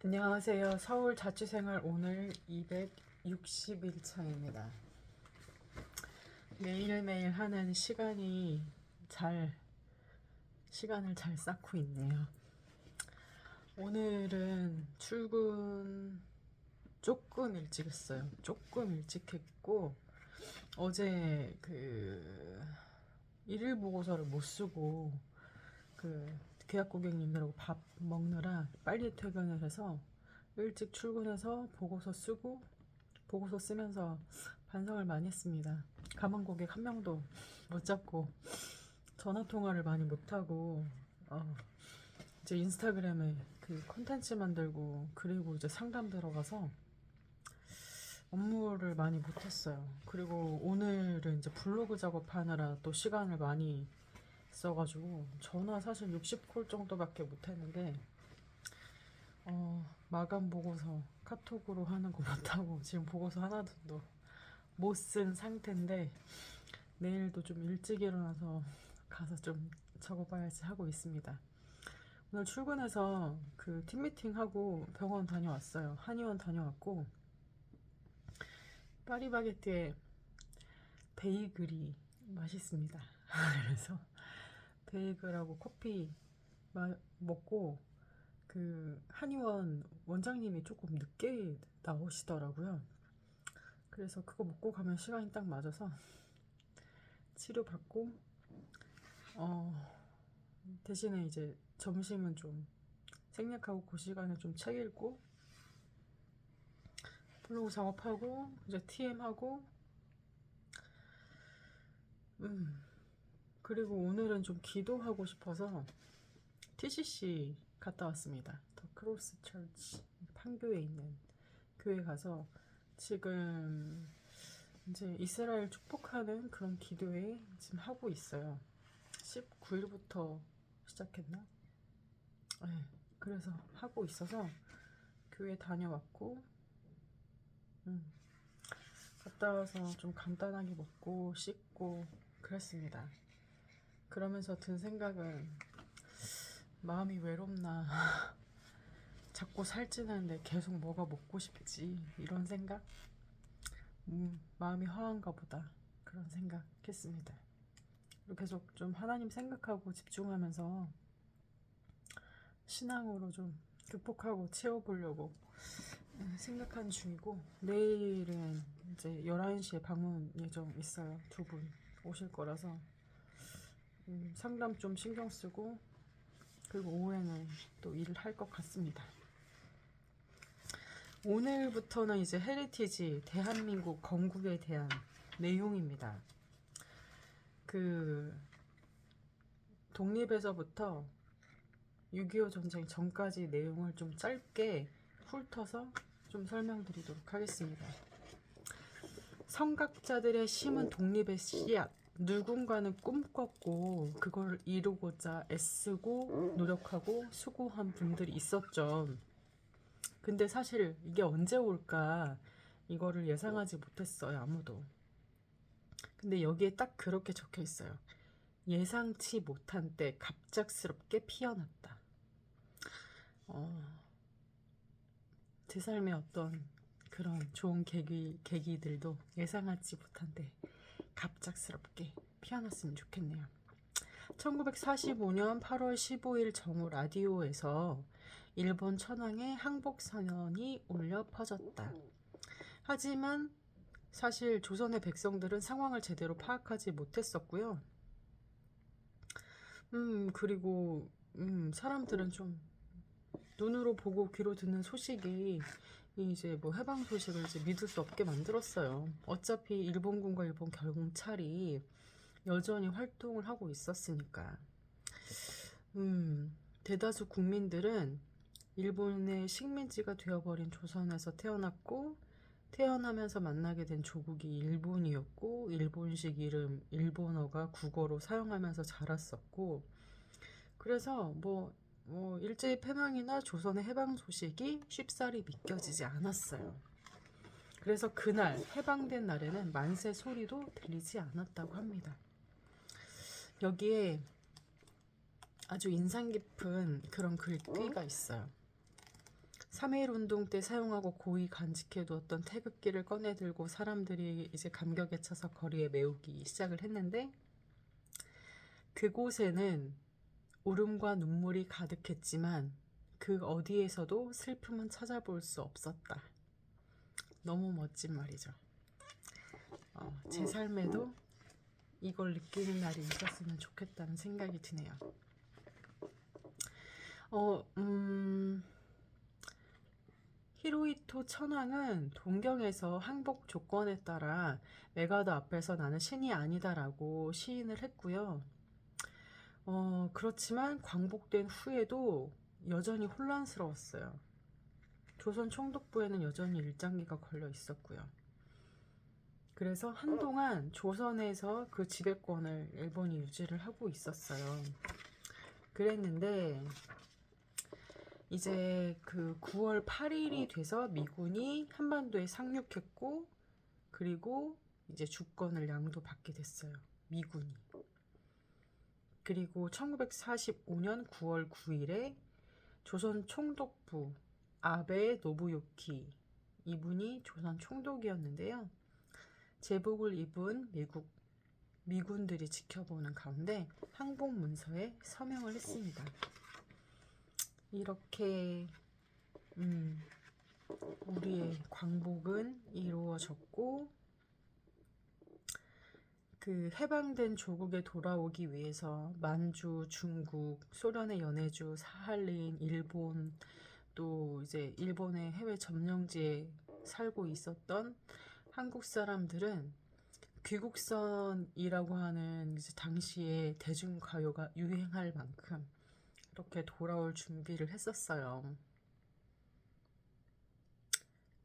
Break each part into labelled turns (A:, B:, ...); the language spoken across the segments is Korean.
A: 안녕하세요. 서울 자취생활 오늘 260일차입니다. 매일매일 하는 시간을 잘 쌓고 있네요. 오늘은 출근 조금 일찍 했어요. 조금 일찍 했고, 어제 일일 보고서를 못 쓰고, 계약 고객님들하고 밥 먹느라 빨리 퇴근을 해서 일찍 출근해서 보고서 쓰고 보고서 쓰면서 반성을 많이 했습니다. 가만 고객 한 명도 못 잡고 전화 통화를 많이 못 하고 이제 인스타그램에 콘텐츠 만들고 그리고 이제 상담 들어가서 업무를 많이 못 했어요. 그리고 오늘은 이제 블로그 작업하느라 또 시간을 많이 써가지고 전화 사실 60콜 정도밖에 못했는데 마감 보고서 카톡으로 하는 거 못하고 지금 보고서 하나도 못 쓴 상태인데 내일도 좀 일찍 일어나서 가서 좀 적어봐야지 하고 있습니다. 오늘 출근해서 팀미팅 하고 병원 다녀왔어요. 한의원 다녀왔고 파리바게뜨에 베이글이 맛있습니다. 그래서 베이글하고 커피 먹고 한의원 원장님이 조금 늦게 나오시더라고요. 그래서 그거 먹고 가면 시간이 딱 맞아서 치료받고 대신에 이제 점심은 좀 생략하고 그 시간에 좀 책 읽고 블로그 작업하고 이제 TM하고 그리고 오늘은 좀 기도하고 싶어서 TCC 갔다 왔습니다. 더 크로스 처치 판교에 있는 교회 가서 지금 이제 이스라엘 축복하는 그런 기도회 지금 하고 있어요. 19일부터 시작했나? 네, 그래서 하고 있어서 교회 다녀왔고 갔다 와서 좀 간단하게 먹고 씻고 그랬습니다. 그러면서 든 생각은 마음이 외롭나 자꾸 살찌는데 계속 뭐가 먹고 싶지 이런 생각? 마음이 허한가 보다 그런 생각했습니다. 그리고 계속 좀 하나님 생각하고 집중하면서 신앙으로 좀 극복하고 채워보려고 생각하는 중이고 내일은 이제 11시에 방문 예정 있어요. 두 분 오실 거라서 상담 좀 신경 쓰고 그리고 오후에는 또 일을 할 것 같습니다. 오늘부터는 이제 헤리티지 대한민국 건국에 대한 내용입니다. 독립에서부터 6.25 전쟁 전까지 내용을 좀 짧게 훑어서 좀 설명드리도록 하겠습니다. 성각자들의 심은 독립의 씨앗. 누군가는 꿈꿨고 그걸 이루고자 애쓰고 노력하고 수고한 분들이 있었죠. 근데 사실 이게 언제 올까 이거를 예상하지 못했어요. 아무도. 근데 여기에 딱 그렇게 적혀 있어요. 예상치 못한 때 갑작스럽게 피어났다. 제 삶의 어떤 그런 좋은 계기들도 예상하지 못한 때 갑작스럽게 피어났으면 좋겠네요. 1945년 8월 15일 정오 라디오에서 일본 천황의 항복선언이 울려 퍼졌다. 하지만 사실 조선의 백성들은 상황을 제대로 파악하지 못했었고요. 그리고 사람들은 좀 눈으로 보고 귀로 듣는 소식이 이제 뭐 해방 소식을 이제 믿을 수 없게 만들었어요. 어차피 일본군과 일본 경찰이 여전히 활동을 하고 있었으니까. 대다수 국민들은 일본의 식민지가 되어버린 조선에서 태어났고 태어나면서 만나게 된 조국이 일본이었고 일본식 이름 일본어가 국어로 사용하면서 자랐었고 그래서 일제히 패망이나 조선의 해방 소식이 쉽사리 믿겨지지 않았어요. 그래서 그날 해방된 날에는 만세 소리도 들리지 않았다고 합니다. 여기에 아주 인상 깊은 그런 글귀가 있어요. 3.1운동 때 사용하고 고의 간직해두었던 태극기를 꺼내들고 사람들이 이제 감격에 차서 거리에 메우기 시작을 했는데, 그곳에는 울음과 눈물이 가득했지만 그 어디에서도 슬픔은 찾아볼 수 없었다. 너무 멋진 말이죠. 제 삶에도 이걸 느끼는 날이 있었으면 좋겠다는 생각이 드네요. 히로히토 천황은 동경에서 항복 조건에 따라 메가더 앞에서 나는 신이 아니다라고 시인을 했고요. 그렇지만 광복된 후에도 여전히 혼란스러웠어요. 조선 총독부에는 여전히 일장기가 걸려 있었고요. 그래서 한동안 조선에서 그 지배권을 일본이 유지를 하고 있었어요. 그랬는데 이제 그 9월 8일이 돼서 미군이 한반도에 상륙했고, 그리고 이제 주권을 양도받게 됐어요. 미군이. 그리고 1945년 9월 9일에 조선 총독부 아베 노부유키, 이분이 조선 총독이었는데요. 제복을 입은 미군들이 지켜보는 가운데 항복 문서에 서명을 했습니다. 이렇게 우리의 광복은 이루어졌고, 그 해방된 조국에 돌아오기 위해서 만주, 중국, 소련의 연해주, 사할린, 일본, 또 이제 일본의 해외 점령지에 살고 있었던 한국 사람들은 귀국선이라고 하는 이제 당시에 대중가요가 유행할 만큼 이렇게 돌아올 준비를 했었어요.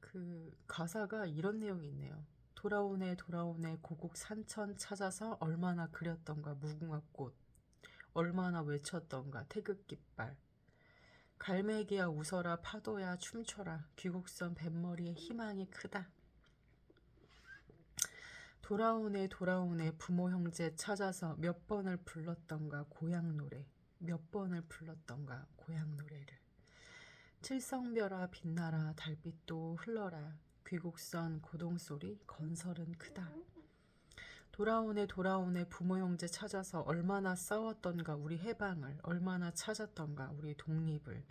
A: 그 가사가 이런 내용이 있네요. 돌아오네 돌아오네 고국 산천 찾아서 얼마나 그렸던가 무궁화꽃, 얼마나 외쳤던가 태극깃발, 갈매기야 웃어라 파도야 춤춰라 귀국선 뱃머리에 희망이 크다. 돌아오네 돌아오네 부모 형제 찾아서 몇 번을 불렀던가 고향 노래, 몇 번을 불렀던가 고향 노래를. 칠성별아 빛나라 달빛도 흘러라 귀국선 고동소리 건설은 크다. 돌아오네 돌아오네 부모 형제 찾아서 얼마나 싸웠던가 우리 해방을, 얼마나 찾았던가 우리 독립을.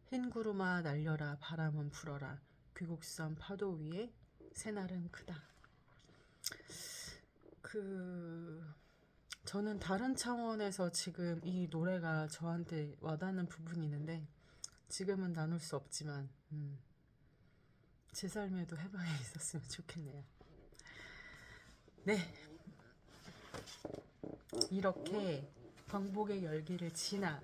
A: 흰 구름아 날려라 바람은 불어라 귀국선 파도 위에 새날은 크다. 저는 다른 차원에서 지금 이 노래가 저한테 와닿는 부분이 있는데, 지금은 나눌 수 없지만 제 삶에도 해방이 있었으면 좋겠네요. 네, 이렇게 광복의 열기를 지나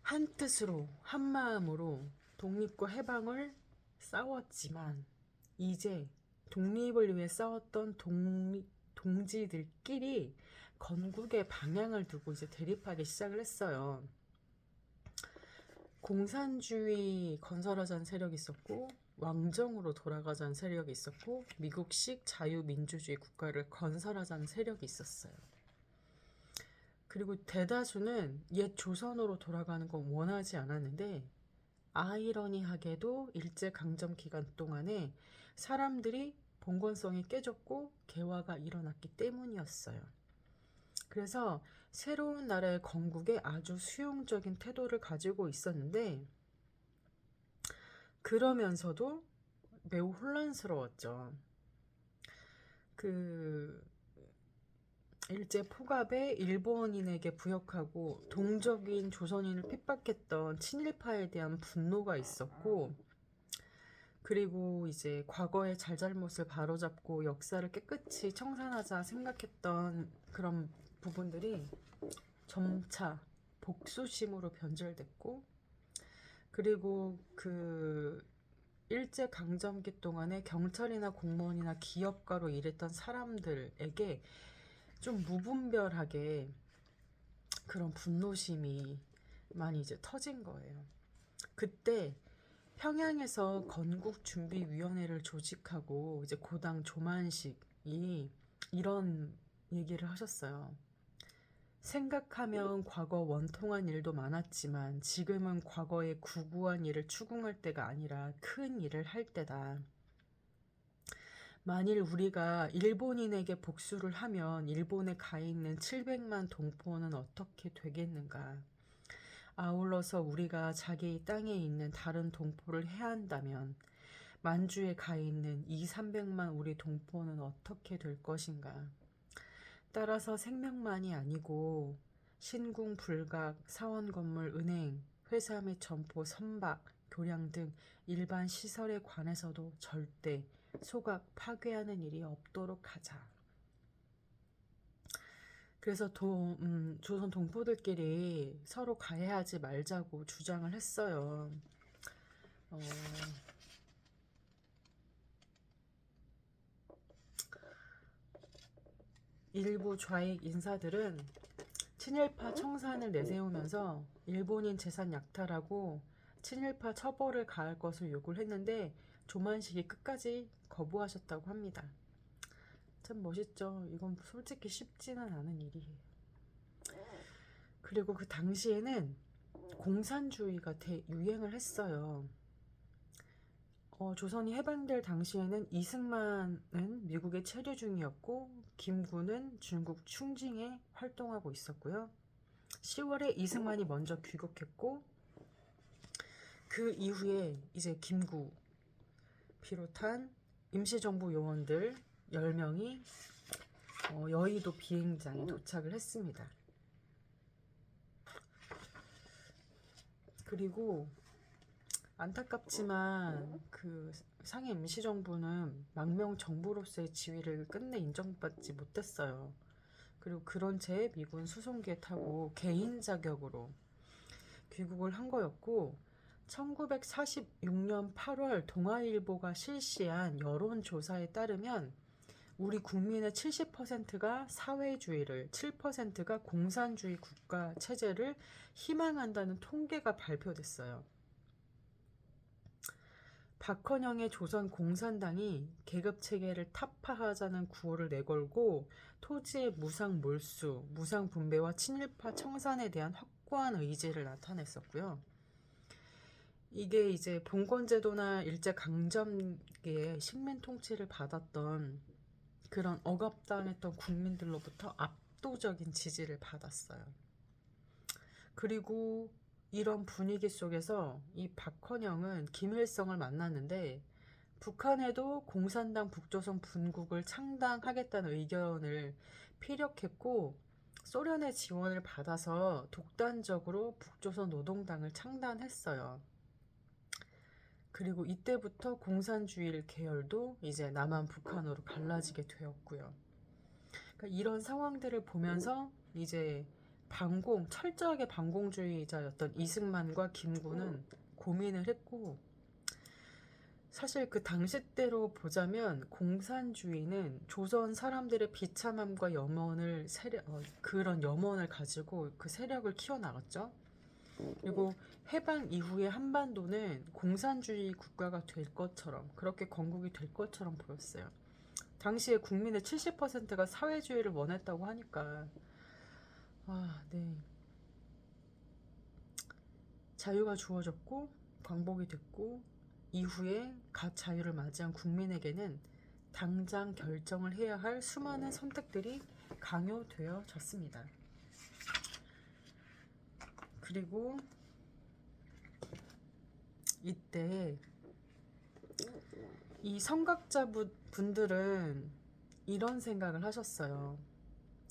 A: 한 뜻으로 한 마음으로 독립과 해방을 싸웠지만, 이제 독립을 위해 싸웠던 동지들끼리 건국의 방향을 두고 이제 대립하기 시작을 했어요. 공산주의 건설하자는 세력이 있었고, 왕정으로 돌아가자는 세력이 있었고, 미국식 자유민주주의 국가를 건설하자는 세력이 있었어요. 그리고 대다수는 옛 조선으로 돌아가는 건 원하지 않았는데, 아이러니하게도 일제강점 기간 동안에 사람들이 봉건성이 깨졌고 개화가 일어났기 때문이었어요. 그래서 새로운 나라의 건국에 아주 수용적인 태도를 가지고 있었는데, 그러면서도 매우 혼란스러웠죠. 일제 포갑에 일본인에게 부역하고 동적인 조선인을 핍박했던 친일파에 대한 분노가 있었고, 그리고 이제 과거의 잘잘못을 바로잡고 역사를 깨끗이 청산하자 생각했던 그런 부분들이 점차 복수심으로 변절됐고, 그리고 일제 강점기 동안에 경찰이나 공무원이나 기업가로 일했던 사람들에게 좀 무분별하게 그런 분노심이 많이 이제 터진 거예요. 그때 평양에서 건국준비위원회를 조직하고 이제 고당 조만식이 이런 얘기를 하셨어요. 생각하면 과거 원통한 일도 많았지만 지금은 과거의 구구한 일을 추궁할 때가 아니라 큰 일을 할 때다. 만일 우리가 일본인에게 복수를 하면 일본에 가 있는 700만 동포는 어떻게 되겠는가? 아울러서 우리가 자기 땅에 있는 다른 동포를 해한다면 만주에 가 있는 2, 300만 우리 동포는 어떻게 될 것인가? 따라서 생명만이 아니고 신궁, 불각, 사원 건물, 은행, 회사 및 점포, 선박, 교량 등 일반 시설에 관해서도 절대 소각, 파괴하는 일이 없도록 하자. 그래서 조선 동포들끼리 서로 가해하지 말자고 주장을 했어요. 일부 좌익 인사들은 친일파 청산을 내세우면서 일본인 재산 약탈하고 친일파 처벌을 가할 것을 요구를 했는데 조만식이 끝까지 거부하셨다고 합니다. 참 멋있죠. 이건 솔직히 쉽지는 않은 일이에요. 그리고 그 당시에는 공산주의가 대유행을 했어요. 조선이 해방될 당시에는 이승만은 미국에 체류 중이었고 김구는 중국 충징에 활동하고 있었고요. 10월에 이승만이 먼저 귀국했고 그 이후에 이제 김구 비롯한 임시정부 요원들 10명이 여의도 비행장에 도착을 했습니다. 그리고 안타깝지만 그 상해 임시정부는 망명 정부로서의 지위를 끝내 인정받지 못했어요. 그리고 그런 채 미군 수송기에 타고 개인 자격으로 귀국을 한 거였고 1946년 8월 동아일보가 실시한 여론조사에 따르면 우리 국민의 70%가 사회주의를, 7%가 공산주의 국가 체제를 희망한다는 통계가 발표됐어요. 박헌영의 조선 공산당이 계급체계를 타파하자는 구호를 내걸고 토지의 무상 몰수, 무상 분배와 친일파 청산에 대한 확고한 의지를 나타냈었고요. 이게 이제 봉건제도나 일제강점기에 식민 통치를 받았던 그런 억압당했던 국민들로부터 압도적인 지지를 받았어요. 그리고 이런 분위기 속에서 이 박헌영은 김일성을 만났는데 북한에도 공산당 북조선 분국을 창당하겠다는 의견을 피력했고 소련의 지원을 받아서 독단적으로 북조선 노동당을 창단했어요. 그리고 이때부터 공산주의 계열도 이제 남한 북한으로 갈라지게 되었고요. 그러니까 이런 상황들을 보면서 이제 철저하게 반공주의자였던 이승만과 김구는 고민을 했고 사실 그 당시 때로 보자면 공산주의는 조선 사람들의 비참함과 그런 염원을 가지고 그 세력을 키워나갔죠. 그리고 해방 이후에 한반도는 공산주의 국가가 될 것처럼 그렇게 건국이 될 것처럼 보였어요. 당시에 국민의 70%가 사회주의를 원했다고 하니까 네. 자유가 주어졌고 광복이 됐고 이후에 갓 자유를 맞이한 국민에게는 당장 결정을 해야 할 수많은 선택들이 강요되어졌습니다. 그리고 이때 이 선각자 분들은 이런 생각을 하셨어요.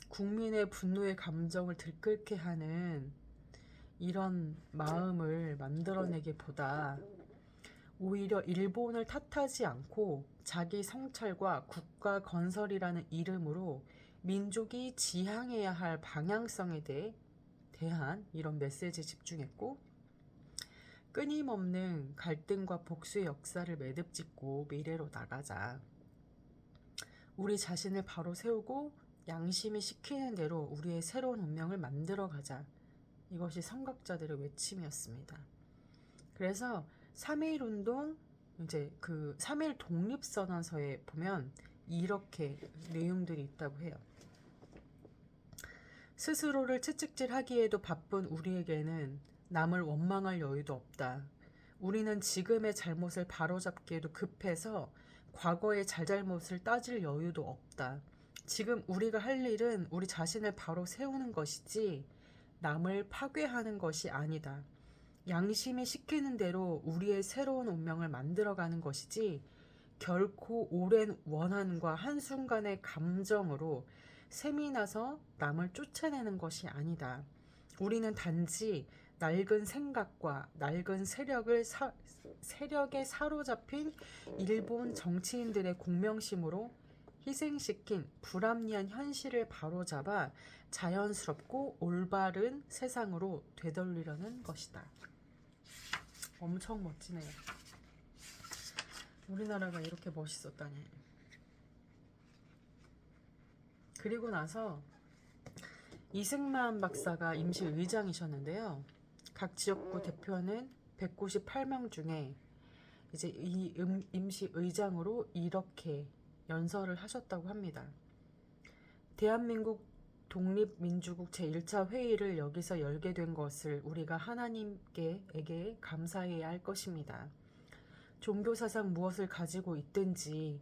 A: 국민의 분노의 감정을 들끓게 하는 이런 마음을 만들어내기보다 오히려 일본을 탓하지 않고 자기 성찰과 국가 건설이라는 이름으로 민족이 지향해야 할 방향성에 대한 이런 메시지에 집중했고 끊임없는 갈등과 복수의 역사를 매듭짓고 미래로 나가자. 우리 자신을 바로 세우고 양심이 시키는 대로 우리의 새로운 운명을 만들어가자. 이것이 선각자들의 외침이었습니다. 그래서 3.1운동, 이제 그 3.1 독립선언서에 보면 이렇게 내용들이 있다고 해요. 스스로를 채찍질하기에도 바쁜 우리에게는 남을 원망할 여유도 없다. 우리는 지금의 잘못을 바로잡기에도 급해서 과거의 잘잘못을 따질 여유도 없다. 지금 우리가 할 일은 우리 자신을 바로 세우는 것이지 남을 파괴하는 것이 아니다. 양심이 시키는 대로 우리의 새로운 운명을 만들어가는 것이지 결코 오랜 원한과 한순간의 감정으로 셈이 나서 남을 쫓아내는 것이 아니다. 우리는 단지 낡은 생각과 낡은 세력에 사로잡힌 일본 정치인들의 공명심으로 희생시킨 불합리한 현실을 바로잡아 자연스럽고 올바른 세상으로 되돌리려는 것이다. 엄청 멋지네요. 우리나라가 이렇게 멋있었다니. 그리고 나서 이승만 박사가 임시 의장이셨는데요. 각 지역구 대표는 198명 중에 이제 이 임시 의장으로 이렇게 연설을 하셨다고 합니다. 대한민국 독립민주국 제1차 회의를 여기서 열게 된 것을 우리가 하나님께에게 감사해야 할 것입니다. 종교사상 무엇을 가지고 있든지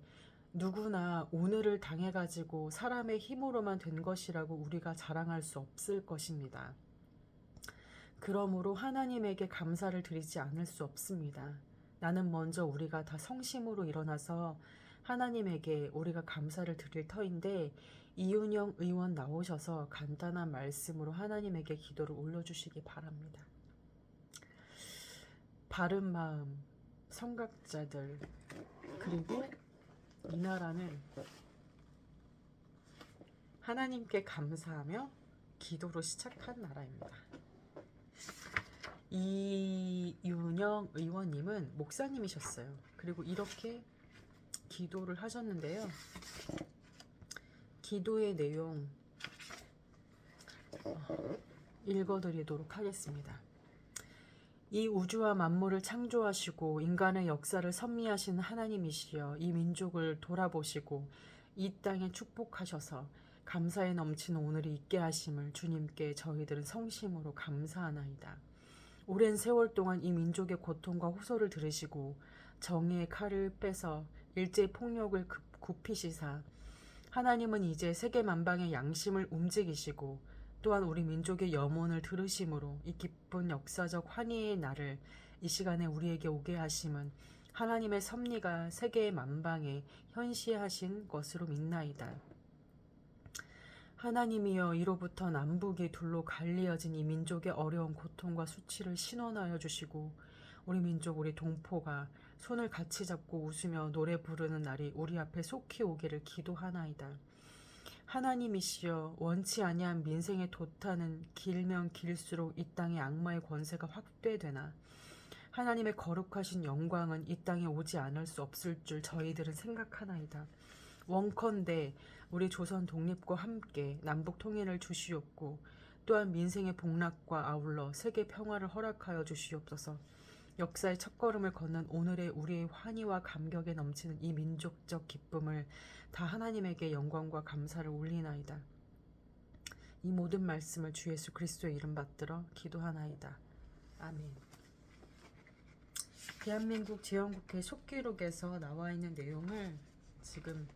A: 누구나 오늘을 당해가지고 사람의 힘으로만 된 것이라고 우리가 자랑할 수 없을 것입니다. 그러므로 하나님에게 감사를 드리지 않을 수 없습니다. 나는 먼저 우리가 다 성심으로 일어나서 하나님에게 우리가 감사를 드릴 터인데 이윤영 의원 나오셔서 간단한 말씀으로 하나님에게 기도를 올려주시기 바랍니다. 바른마음 성각자들 그리고 이 나라는 하나님께 감사하며 기도로 시작한 나라입니다. 이윤영 의원님은 목사님이셨어요. 그리고 이렇게 기도를 하셨는데요. 기도의 내용 읽어드리도록 하겠습니다. 이 우주와 만물을 창조하시고 인간의 역사를 섭리하신 하나님이시여 이 민족을 돌아보시고 이 땅에 축복하셔서 감사에 넘치는 오늘이 있게 하심을 주님께 저희들은 성심으로 감사하나이다. 오랜 세월 동안 이 민족의 고통과 호소를 들으시고 정의의 칼을 빼서 일제 폭력을 굽히시사 하나님은 이제 세계 만방의 양심을 움직이시고 또한 우리 민족의 염원을 들으심으로 이 기쁜 역사적 환희의 날을 이 시간에 우리에게 오게 하심은 하나님의 섭리가 세계 만방에 현시하신 것으로 믿나이다. 하나님이여 이로부터 남북이 둘로 갈리어진 이 민족의 어려운 고통과 수치를 신원하여 주시고 우리 민족 우리 동포가 손을 같이 잡고 웃으며 노래 부르는 날이 우리 앞에 속히 오기를 기도하나이다. 하나님이시여 원치 아니한 민생의 도탄은 길면 길수록 이 땅의 악마의 권세가 확대되나 하나님의 거룩하신 영광은 이 땅에 오지 않을 수 없을 줄 저희들은 생각하나이다. 원컨대 우리 조선 독립과 함께 남북 통일을 주시옵고 또한 민생의 복락과 아울러 세계 평화를 허락하여 주시옵소서. 역사의 첫걸음을 걷는 오늘의 우리의 환희와 감격에 넘치는 이 민족적 기쁨을 다 하나님에게 영광과 감사를 올리나이다. 이 모든 말씀을 주 예수 그리스도의 이름 받들어 기도하나이다. 아멘. 대한민국 제1국회 속기록에서 나와 있는 내용을 지금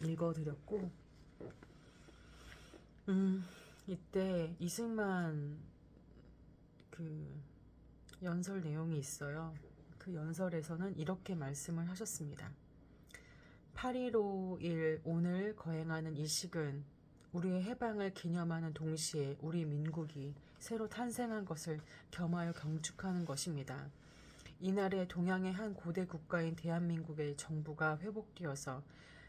A: 읽어드렸고 이때 이승만 연설 내용이 있어요. 그 연설에서는 이렇게 말씀을 하셨습니다. 8.15일 오늘 거행하는 이 식은 우리의 해방을 기념하는 동시에 우리 민국이 새로 탄생한 것을 겸하여 경축하는 것입니다. 이날에 동양의 한 고대 국가인 대한민국의 정부가 회복되어서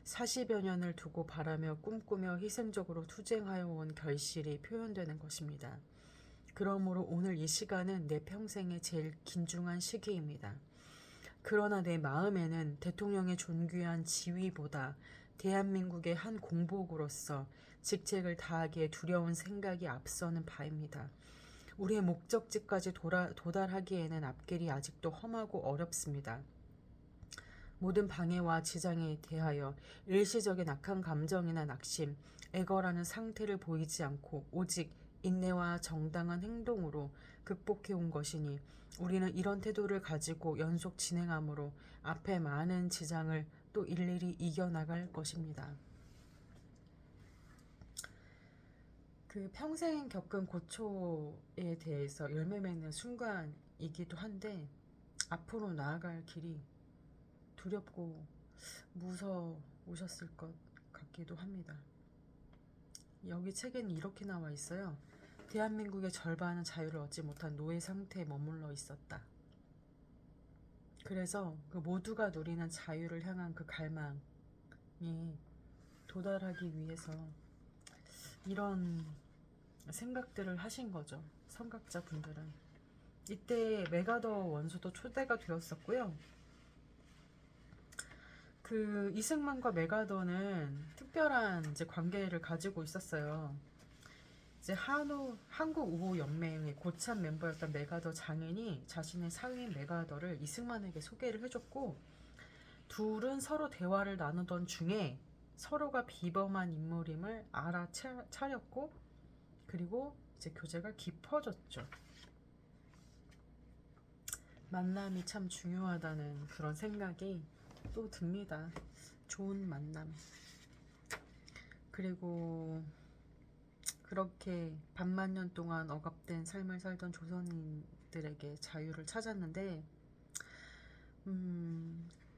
A: 40여 년을 두고 바라며 꿈꾸며 희생적으로 투쟁하여 온 결실이 표현되는 것입니다. 그러므로 오늘 이 시간은 내 평생의 제일 긴중한 시기입니다. 그러나 내 마음에는 대통령의 존귀한 지위보다 대한민국의 한 공복으로서 직책을 다하기에 두려운 생각이 앞서는 바입니다. 우리의 목적지까지 도달하기에는 앞길이 아직도 험하고 어렵습니다. 모든 방해와 지장에 대하여 일시적인 악한 감정이나 낙심, 애거라는 상태를 보이지 않고 오직 인내와 정당한 행동으로 극복해 온 것이니 우리는 이런 태도를 가지고 연속 진행함으로 앞에 많은 지장을 또 일일이 이겨나갈 것입니다. 그 평생 겪은 고초에 대해서 열매 맺는 순간이기도 한데 앞으로 나아갈 길이 두렵고 무서우셨을 것 같기도 합니다. 여기 책에는 이렇게 나와 있어요. 대한민국의 절반은 자유를 얻지 못한 노예 상태에 머물러 있었다. 그래서 그 모두가 누리는 자유를 향한 그 갈망에 도달하기 위해서 이런 생각들을 하신 거죠. 선각자 분들은. 이때 메가더 원수도 초대가 되었었고요. 그 이승만과 메가더는 특별한 이제 관계를 가지고 있었어요. 이제 한국 우호 연맹의 고참 멤버였던 메가더 장인이 자신의 사위인 메가더를 이승만에게 소개를 해줬고, 둘은 서로 대화를 나누던 중에 서로가 비범한 인물임을 알아차렸고, 그리고 이제 교제가 깊어졌죠. 만남이 참 중요하다는 그런 생각이 또 듭니다. 좋은 만남. 그리고 그렇게 반만 년 동안 억압된 삶을 살던 조선인들에게 자유를 찾았는데,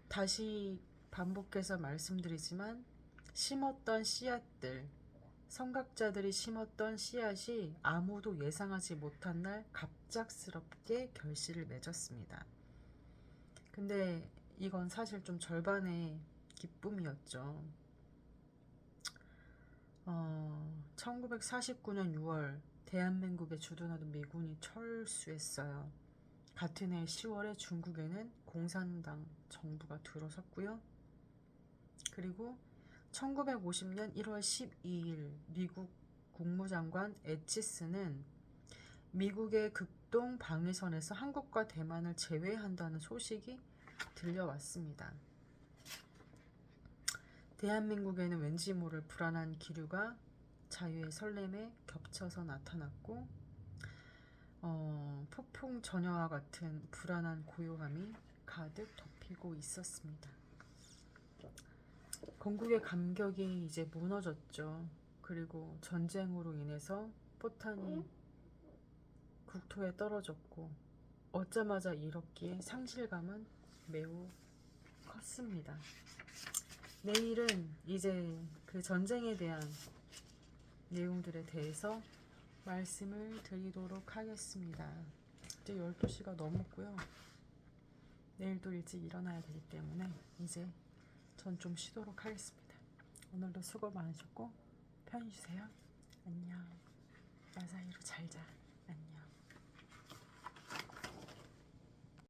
A: 다시 반복해서 말씀드리지만 심었던 씨앗들, 선각자들이 심었던 씨앗이 아무도 예상하지 못한 날 갑작스럽게 결실을 맺었습니다. 근데 이건 사실 좀 절반의 기쁨이었죠. 1949년 6월 대한민국에 주둔하던 미군이 철수했어요. 같은 해 10월에 중국에는 공산당 정부가 들어섰고요. 그리고 1950년 1월 12일 미국 국무장관 에치스는 미국의 극동 방위선에서 한국과 대만을 제외한다는 소식이 들려왔습니다. 대한민국에는 왠지 모를 불안한 기류가 자유의 설렘에 겹쳐서 나타났고, 폭풍 전야와 같은 불안한 고요함이 가득 덮이고 있었습니다. 건국의 감격이 이제 무너졌죠. 그리고 전쟁으로 인해서 포탄이 국토에 떨어졌고, 얻자마자 잃었기에 상실감은 매우 컸습니다. 내일은 이제 그 전쟁에 대한 내용들에 대해서 말씀을 드리도록 하겠습니다. 이제 12시가 넘었고요. 내일도 일찍 일어나야 되기 때문에 이제 전 좀 쉬도록 하겠습니다. 오늘도 수고 많으셨고 편히 쉬세요. 안녕. 나 사이로 잘 자.